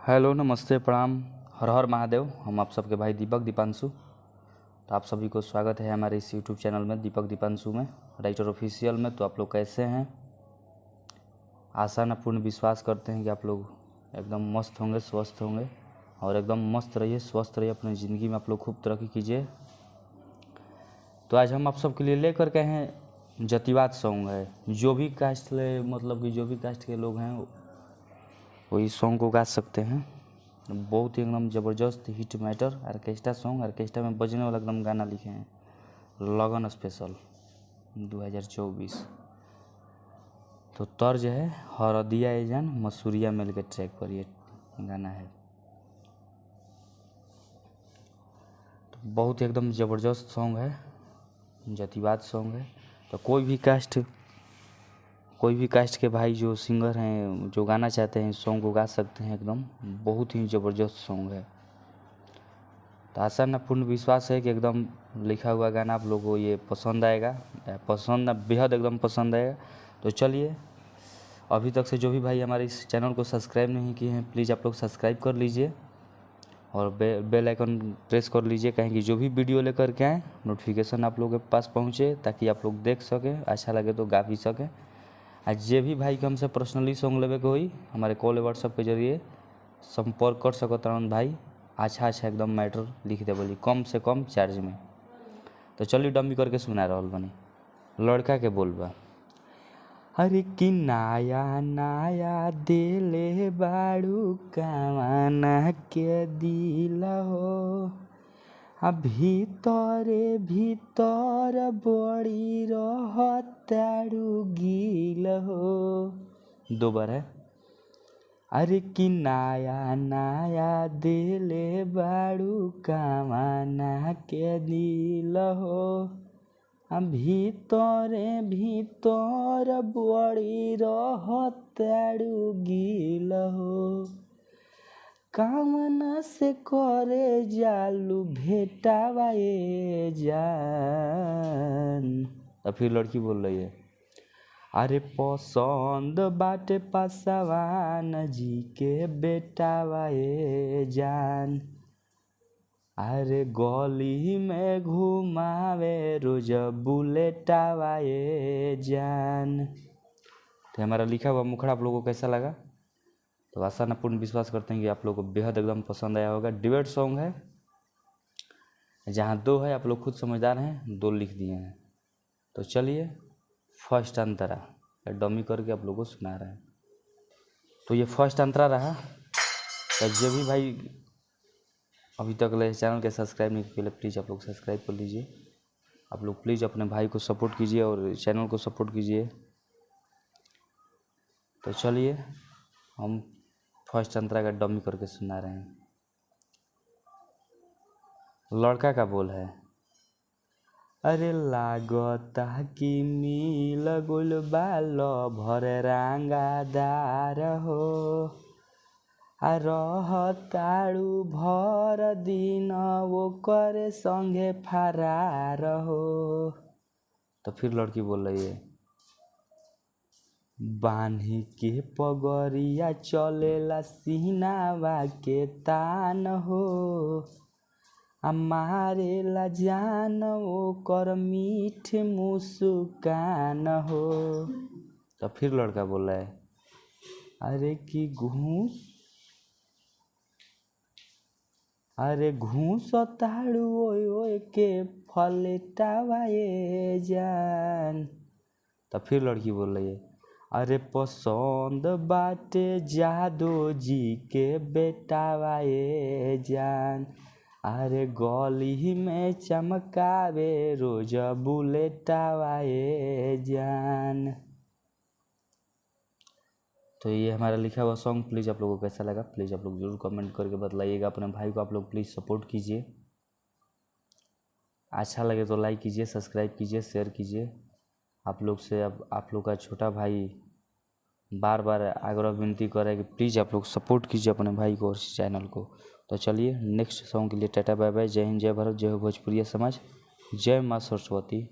Hello, नमस्ते, प्रणाम, हर हर महादेव। हम आप सबके भाई दीपक दीपांशु। तो आप सभी को स्वागत है हमारे इस यूट्यूब चैनल में, दीपक दीपांशु में, राइटर ऑफिशियल में। तो आप लोग कैसे हैं? आशा न पूर्ण विश्वास करते हैं कि आप लोग एकदम मस्त होंगे, स्वस्थ होंगे और एकदम मस्त रहिए, स्वस्थ रहिए। अपनी ज़िंदगी में आप लोग खूब तरक्की कीजिए। तो आज हम आप सबके लिए लेकर के हैं जातिवाद सॉन्ग है। जो भी कास्ट मतलब कि जो भी कास्ट के लोग हैं वो इस सॉन्ग को गा सकते हैं। बहुत ही एकदम ज़बरदस्त hit matter orchestra song, orchestra में बजने वाला एकदम गाना लिखे हैं। लगन स्पेशल 2024। तो तर्ज है हरदिया ए जान मसूरिया मेल के ट्रैक पर ये गाना है। तो बहुत ही एकदम ज़बरदस्त सॉन्ग है, जातिवाद सॉन्ग है। तो कोई भी कास्ट के भाई जो सिंगर हैं, जो गाना चाहते हैं, इस सॉन्ग को गा सकते हैं। एकदम बहुत ही ज़बरदस्त सॉन्ग है। तो आशा न पूर्ण विश्वास है कि एकदम लिखा हुआ गाना आप लोगों को ये पसंद आएगा, बेहद एकदम पसंद आएगा। तो चलिए, अभी तक से जो भी भाई हमारे इस चैनल को सब्सक्राइब नहीं किए हैं, प्लीज़ आप लोग सब्सक्राइब कर लीजिए और बेल आइकन प्रेस कर लीजिए, कहीं कि जो भी वीडियो लेकर के आएँ नोटिफिकेशन आप लोगों के पास पहुँचे, ताकि आप लोग देख सकें, अच्छा लगे तो गा भी सकें। आज जे भी भाई के हमसे पर्सनली सॉन्ग लेवे के होई, हमारे कॉल व्हाट्सएप के जरिए संपर्क कर सकत रहन भाई। अच्छा एकदम मैटर लिख दे बोली, कम से कम चार्ज में। तो चलिए डम्मी करके सुना रहल बनी। लड़का के बोलबा, अरे कि नाया नाया दिले बाड़ू कावाना के दिल हो, भीतरे भीतर बड़ी रहतारू गिल हो। दो बार है। अरे कि नाया नाया दिले बाड़ू कावाना के दिल हो, भीतरे भीतर बड़ी रहतारू गिल हो। कामना से करे जालू भेटावा ए जान। तो फिर लड़की बोल रही है, अरे पसंद बाटे पासवान जी के बेटावा ए जान, अरे गली में घुमावे रोज बुलेटावा ए जान। तो हमारा लिखा हुआ मुखड़ा आप लोगों को कैसा लगा? तो आशा न पूर्ण विश्वास करते हैं कि आप लोगों को बेहद एकदम पसंद आया होगा। डिबेट सॉन्ग है, जहाँ दो है आप लोग खुद समझदार हैं, दो लिख दिए हैं। तो चलिए, फर्स्ट अंतरा डमी करके आप लोगों को सुना रहे हैं। तो ये फर्स्ट अंतरा रहा। तो जो भी भाई अभी तक चैनल के सब्सक्राइब नहीं किए, प्लीज़ आप लोग सब्सक्राइब कर लीजिए। आप लोग प्लीज़ अपने भाई को सपोर्ट कीजिए और चैनल को सपोर्ट कीजिए। तो चलिए, हम फर्स्ट अंतरा का डमी करके सुना रहे हैं। लड़का का बोल है, अरे लागता कि मिल गुल बाल भर रांगादार हो, रहतारू भर दिन वो करे संगे फरार हो। तो फिर लड़की बोल रही है, बान्ही के पगड़िया चलेला सीनावा के तान हो, हमारे ला जान वो कर मीठ मुस्कान हो। तो फिर लड़का बोल रहा है, अरे कि घूस ताड़ू ओए के फलेटावा ए जान। तो फिर लड़की बोल रही है, अरे पसंद बाटे जादो जी के बेटावा ए जान, अरे गली में चमकावे रोज बुलेटावा ए जान। तो ये हमारा लिखा हुआ सॉन्ग प्लीज़ आप लोगों को कैसा लगा, प्लीज़ आप लोग जरूर कमेंट करके बतलाइएगा। अपने भाई को आप लोग प्लीज़ सपोर्ट कीजिए। अच्छा लगे तो लाइक कीजिए, सब्सक्राइब कीजिए, शेयर कीजिए। आप लोग से अब आप लोग का छोटा भाई बार बार आग्रह विनती कर रहा है कि प्लीज़ आप लोग सपोर्ट कीजिए अपने भाई को और इस चैनल को। तो चलिए, नेक्स्ट सॉन्ग के लिए टाटा बाय बाय। जय हिंद, जय भारत, जय हो भोजपुरिया समाज, जय माँ सरस्वती।